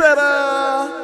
Trendsetter.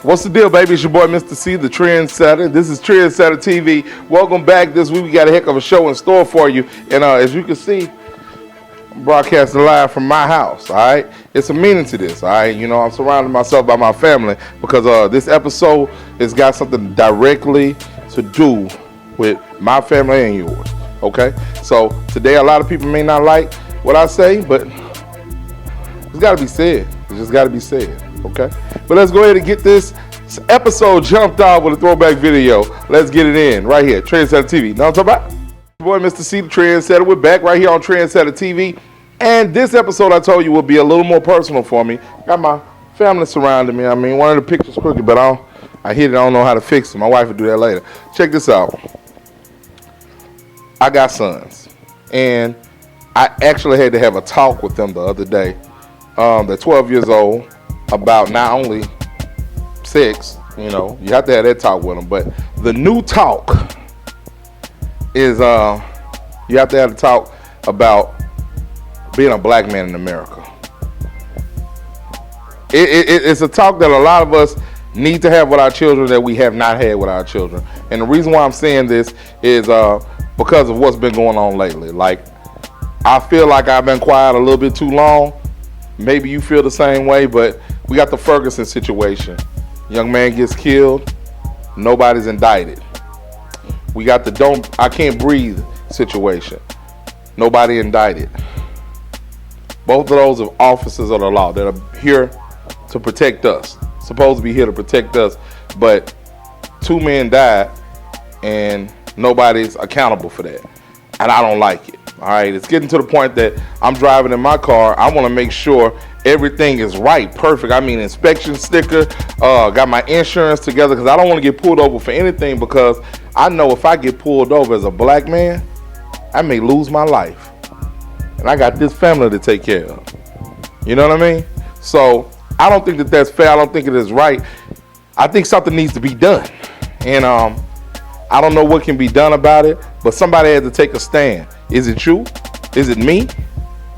What's the deal, baby? It's your boy, Mr. C, the Trendsetter. This is Trendsetta TV. Welcome back. This week we got a heck of a show in store for you. And as you can see, I'm broadcasting live from my house, all right? It's a meaning to this, all right? You know, I'm surrounding myself by my family because this episode has got something directly to do with my family and yours, okay? So today a lot of people may not like what I say, but it's got to be said. It's just got to be said. Okay, but let's go ahead and get this episode jumped off with a throwback video. Let's get it in right here, Trendsetta TV. Know what I'm talking about? Boy, Mr. C, the Trendsetter. We're back right here on Trendsetta TV, and this episode I told you will be a little more personal for me. Got my family surrounding me. I mean, one of the pictures crooked, but I hit it. I don't know how to fix it. My wife will do that later. Check this out. I got sons, and I actually had to have a talk with them the other day. They're 12 years old. About not only sex, you know, you have to have that talk with them, but the new talk is you have to have the talk about being a black man in America. It's a talk that a lot of us need to have with our children that we have not had with our children. And the reason why I'm saying this is because of what's been going on lately. Like, I feel like I've been quiet a little bit too long. Maybe you feel the same way, but we got the Ferguson situation. Young man gets killed, nobody's indicted. We got the I can't breathe situation. Nobody indicted. Both of those are officers of the law that are here to protect us. Supposed to be here to protect us, but 2 men died and nobody's accountable for that. And I don't like it. All right, it's getting to the point that I'm driving in my car. I want to make sure everything is right, perfect. I mean, inspection sticker, got my insurance together because I don't want to get pulled over for anything, because I know if I get pulled over as a black man, I may lose my life. And I got this family to take care of. You know what I mean? So I don't think that that's fair. I don't think it is right. I think something needs to be done. And I don't know what can be done about it, but somebody has to take a stand. Is it you? Is it me?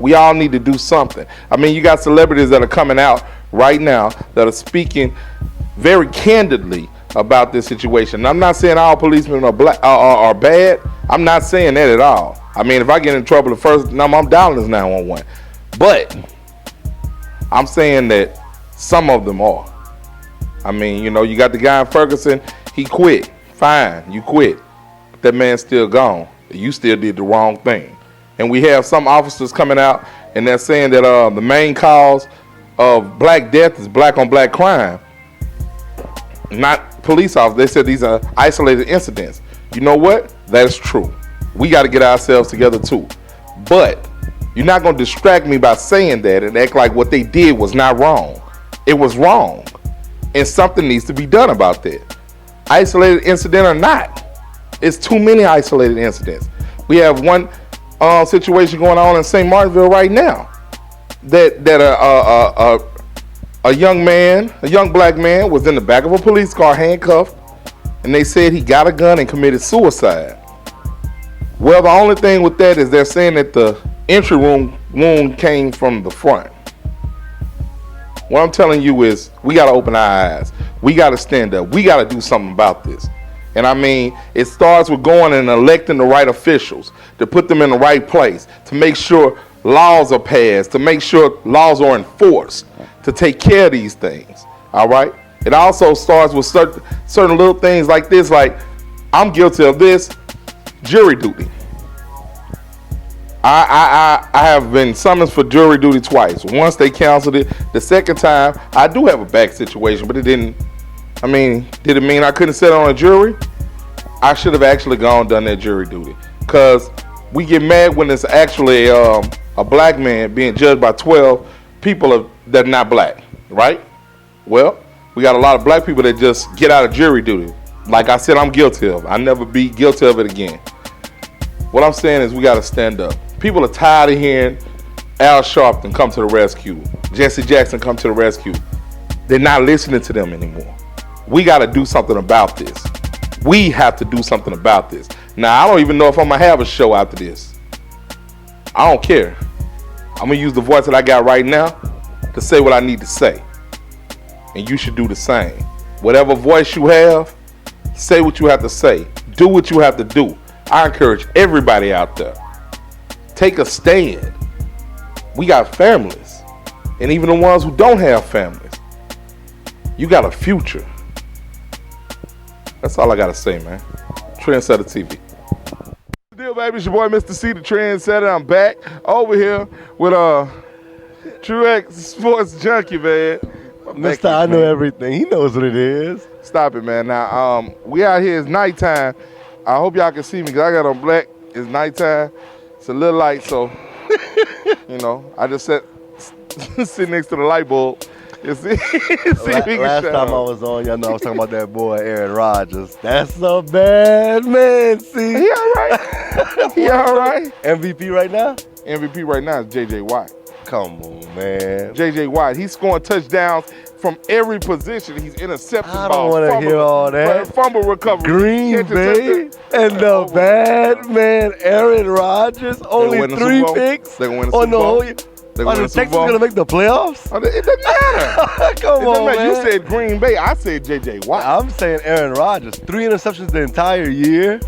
We all need to do something. I mean, you got celebrities that are coming out right now that are speaking very candidly about this situation. And I'm not saying all policemen are are bad. I'm not saying that at all. I mean, if I get in trouble, the first number I'm dialing is 911. But I'm saying that some of them are. I mean, you know, you got the guy in Ferguson. He quit. Fine, you quit. But that man's still gone. You still did the wrong thing. And we have some officers coming out and they're saying that the main cause of black death is black on black crime. Not police officers. They said these are isolated incidents. You know what? That is true. We got to get ourselves together too. But you're not going to distract me by saying that and act like what they did was not wrong. It was wrong. And something needs to be done about that. Isolated incident or not. It's too many isolated incidents. We have one situation going on in St. Martinville right now that a young man, a young black man, was in the back of a police car handcuffed, and they said he got a gun and committed suicide. Well, the only thing with that is they're saying that the entry wound came from the front. What I'm telling you is we got to open our eyes. We got to stand up. We got to do something about this. And I mean, it starts with going and electing the right officials, to put them in the right place, to make sure laws are passed, to make sure laws are enforced, to take care of these things. All right? It also starts with certain little things like this, like I'm guilty of this, jury duty. I have been summoned for jury duty twice. Once they canceled it. The second time, I do have a back situation, but it didn't. I mean, did it mean I couldn't sit on a jury? I should have actually done that jury duty. Because we get mad when it's actually a black man being judged by 12 people that are not black, right? Well, we got a lot of black people that just get out of jury duty. Like I said, I'm guilty of. I never be guilty of it again. What I'm saying is we got to stand up. People are tired of hearing Al Sharpton come to the rescue, Jesse Jackson come to the rescue. They're not listening to them anymore. We got to do something about this. We have to do something about this. Now, I don't even know if I'm going to have a show after this. I don't care. I'm going to use the voice that I got right now to say what I need to say. And you should do the same. Whatever voice you have, say what you have to say. Do what you have to do. I encourage everybody out there. Take a stand. We got families. And even the ones who don't have families. You got a future. That's all I got to say, man. Trendsetta TV. Deal, baby. It's your boy, Mr. C, the Trendsetter. I'm back over here with Truex Sports Junkie, man. Mr. I know everything. He knows what it is. Stop it, man. Now, we out here. It's nighttime. I hope y'all can see me because I got on black. It's nighttime. It's a little light, so, you know, I just sit next to the light bulb. You see? Last time I was on, y'all know I was talking about that boy, Aaron Rodgers. That's a bad man, see? He all right. He all right. MVP right now? MVP right now is J.J. Watt. Come on, man. J.J. Watt. He's scoring touchdowns from every position. He's intercepting balls. I don't want to hear all that. Fumble recovery. Green Bay and the bad man, Aaron Rodgers. Only 3 picks. They're going to win the Super Bowl. Are the Texans going to make the playoffs? It doesn't matter. Come on, man. You said Green Bay. I said J.J. Watt. I'm saying Aaron Rodgers. 3 interceptions the entire year.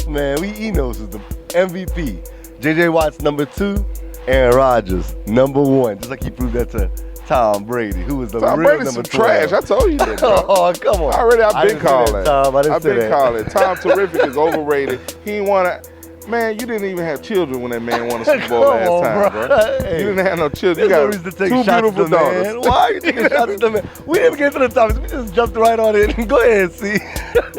Man, he knows who's the MVP. J.J. Watt's number 2. Aaron Rodgers, number 1. Just like he proved that to Tom Brady, who was the Tom real Brady's number some 12. Trash. I told you that, bro. Oh, come on. I've been calling it. Tom, I've been calling it. Tom Terrific is overrated. He ain't want to. Man, you didn't even have children when that man won a Super Bowl last time, bro. Hey, you didn't have no children. You got no reason to take 2 shots beautiful at the daughters. Man. Why are you taking shots at the man? We didn't even get to the topics. We just jumped right on it. Go ahead, see.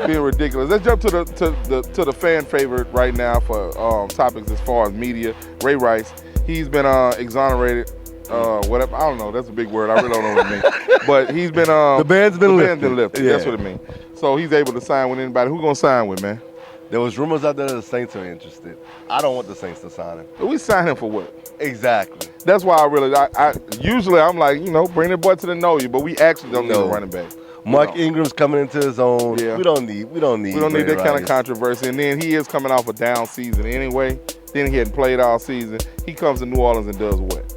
Being ridiculous. Let's jump to the fan favorite right now for topics as far as media. Ray Rice. He's been exonerated. Whatever. I don't know. That's a big word. I really don't know what it means. But he's been the ban's been lifted. Yeah. That's what it means. So he's able to sign with anybody. Who gonna sign with, man? There was rumors out there that the Saints are interested. I don't want the Saints to sign him. But we sign him for what? Exactly. That's why I usually I'm like, you know, bring the boy to the know you, but we actually don't need a running back. Mark Ingram's coming into his own. Yeah. We don't need that kind of controversy. And then he is coming off a down season anyway. Then he hadn't played all season. He comes to New Orleans and does what?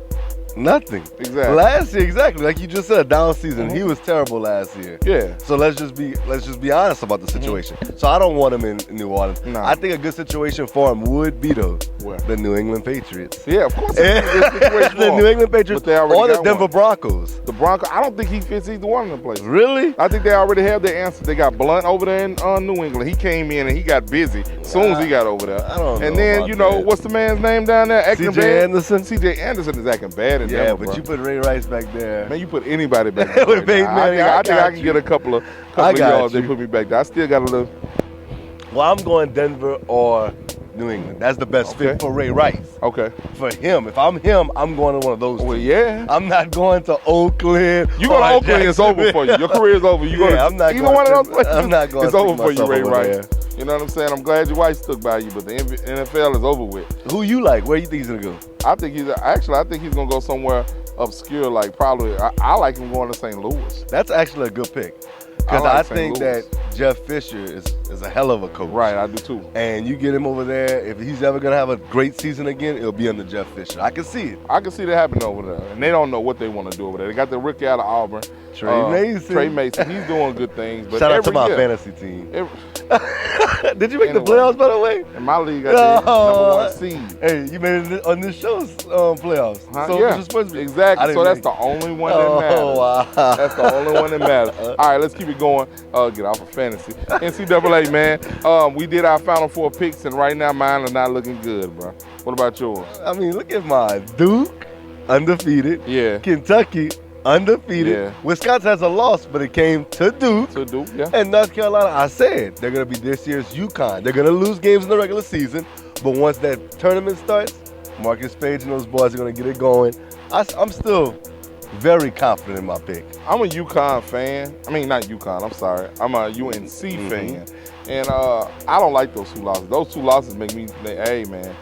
Nothing. Exactly. Last year, exactly. Like you just said, down season. He was terrible last year. Yeah. So let's just be honest about the situation. So I don't want him in New Orleans. No. I think a good situation for him would be Where? the New England Patriots. Yeah, of course. The New England Patriots or the Denver Broncos. The Broncos. I don't think he fits either one of them places. Really? I think they already have their answer. They got Blunt over there in New England. He came in and he got busy as soon as he got over there. I don't know. And then what's the man's name down there? C.J. Anderson. C.J. Anderson is acting bad in Denver, but you put Ray Rice back there. Man, you put anybody back there. With Peyton Manning, I think I can get a couple of yards. They put me back there. I still got a little. Well, I'm going Denver or New England. That's the best fit for Ray Rice. Okay. For him. If I'm him, I'm going to one of those. Well, yeah. I'm not going to Oakland. You go to Oakland, it's over for you. Your career is over. You I'm not either one of those places. I'm not going. It's over for you, Ray Rice. There. You know what I'm saying? I'm glad your wife stuck by you, but the NFL is over with. Who you like? Where you think he's gonna go? I think he's gonna go somewhere obscure, like probably. I like him going to St. Louis. That's actually a good pick because I think that Jeff Fisher is a hell of a coach. Right, I do too. And you get him over there. If he's ever gonna have a great season again, it'll be under Jeff Fisher. I can see it. I can see that happening over there, and they don't know what they want to do over there. They got the rookie out of Auburn, Trey Mason. He's doing good things. But shout out to my fantasy team. Did you make the playoffs, by the way? In my league, I did. Number 1 seed. Hey, you made it on this show's playoffs. So yeah, exactly. So that's the only one that matters. Wow. That's the only one that matters. All right, let's keep it going. Get off of fantasy. NCAA, man. We did our Final Four picks, and right now mine are not looking good, bro. What about yours? I mean, look at mine. Duke, undefeated. Yeah. Kentucky, undefeated. Yeah. Wisconsin has a loss, but it came to Duke. Yeah. And North Carolina, I said, they're going to be this year's UConn. They're going to lose games in the regular season, but once that tournament starts, Marcus Page and those boys are going to get it going. I'm still very confident in my pick. I'm a UConn fan. I mean, not UConn. I'm sorry. I'm a UNC fan, and I don't like those 2 losses. Those 2 losses make me, hey man,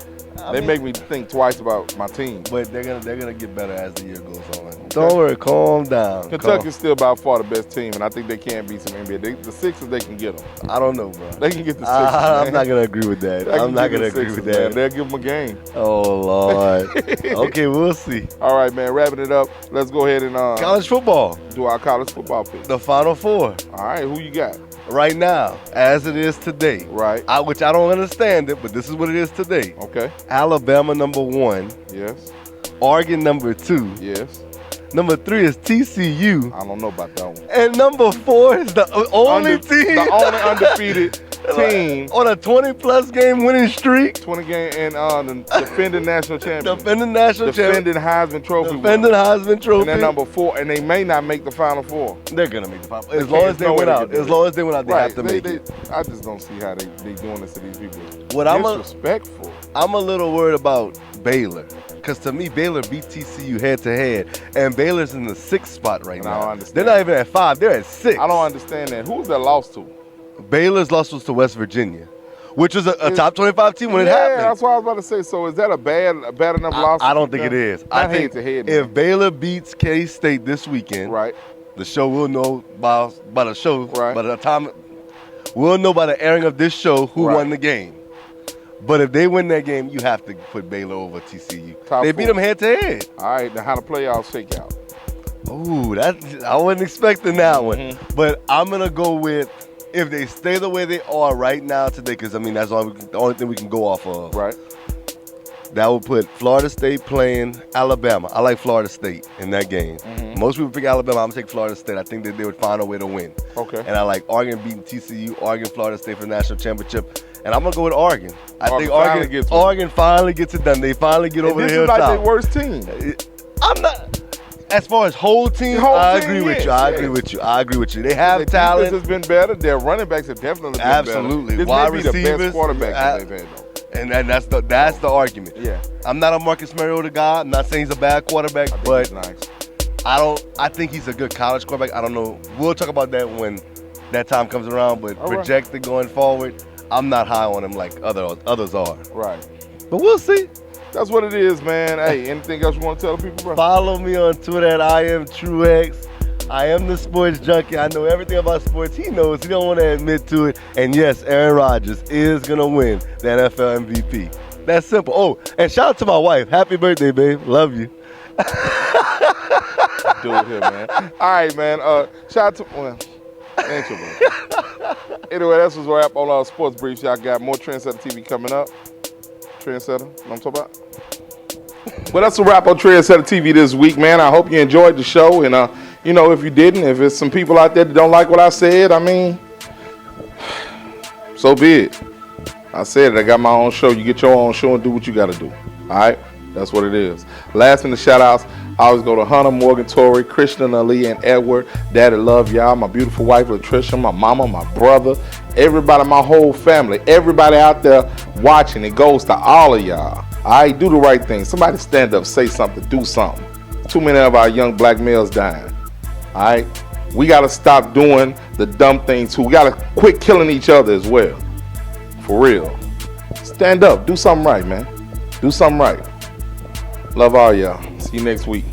they make me think twice about my team. But they're gonna get better as the year goes on. Okay. Don't worry, calm down. Kentucky's still by far the best team, and I think they can beat some NBA. The Sixers, they can get them. I don't know, bro. They can get the Sixers. I'm not gonna agree with that. I'm not gonna agree with that. Man. They'll give them a game. Oh Lord. Okay, we'll see. All right, man. Wrapping it up. Let's go ahead and college football. Do our college football pick. The Final Four. All right, who you got? Right now, as it is today. Right. Which I don't understand it, but this is what it is today. Okay. Alabama #1. Yes. Oregon #2. Yes. #3 is TCU. I don't know about that one. And #4 is the only team. The only undefeated team. On a 20-plus game winning streak. 20 game and the defending national champion. Defending national champion. Defending Heisman Trophy. Defending Heisman Trophy. And they're #4, and they may not make the Final Four. They're going to make the Final Four. As long as they went out. As long as they went out, they have to make it. I just don't see how they doing this to these people. Disrespectful. I'm a little worried about Baylor. Because to me, Baylor beat TCU head-to-head. And Baylor's in the 6th spot right now. I don't understand. They're not even at 5. They're at 6. I don't understand that. Who's that lost to? Baylor's loss was to West Virginia, which was a top 25 team when it happened. Yeah, that's what I was about to say. So is that a bad enough loss? I don't think it is. I think if Baylor beats K-State this weekend, right, the show will know by the show. Right. By the time we'll know by the airing of this show who won the game. But if they win that game, you have to put Baylor over TCU. They beat them head-to-head. All right, now how the playoffs shake out? Ooh, I wasn't expecting that one. But I'm going to go with, if they stay the way they are right now today, because, I mean, that's the only thing we can go off of. Right. That would put Florida State playing Alabama. I like Florida State in that game. Most people pick Alabama. I'm going to take Florida State. I think that they would find a way to win. Okay. And I like Oregon beating TCU, Oregon, Florida State for the national championship. And I'm going to go with Oregon. I think Oregon finally gets it done. They finally get over the hilltop. This is like their worst team. I'm not. As far as whole team, I agree with you. I agree with you. I agree with you. They have talent. Their defense has been better. Their running backs have definitely been better. Absolutely. This Wide may be the receivers, best quarterback that they've had, though. And that's the argument. Yeah. I'm not a Marcus Mariota guy. I'm not saying he's a bad quarterback, but he's nice. I think he's a good college quarterback. I don't know. We'll talk about that when that time comes around. But projected going forward, I'm not high on him like others are. Right. But we'll see. That's what it is, man. Hey, anything else you want to tell the people, bro? Follow me on Twitter at IamTrueX. I am the sports junkie. I know everything about sports. He knows. He don't want to admit to it. And yes, Aaron Rodgers is going to win the NFL MVP. That's simple. Oh, and shout out to my wife. Happy birthday, babe. Love you. Do it here, man. All right, man. Shout out to... ain't your birthday. Anyway, that's what's wrap on our sports briefs. Y'all got more Trendsetta TV coming up. Trendsetter, you know what I'm talking about? Well, that's a wrap on Trendsetta TV this week, man. I hope you enjoyed the show. And, if you didn't, if there's some people out there that don't like what I said, I mean, so be it. I said it. I got my own show. You get your own show and do what you got to do. All right? That's what it is. Last in the shout-outs, I always go to Hunter, Morgan, Tori, Christian, Ali, and Edward. Daddy love y'all. My beautiful wife, Latricia, my mama, my brother, everybody, my whole family, everybody out there watching. It goes to all of y'all. All right? Do the right thing. Somebody stand up, say something, do something. Too many of our young black males dying. All right? We got to stop doing the dumb things too. We got to quit killing each other as well. For real. Stand up. Do something right, man. Do something right. Love all y'all. See you next week.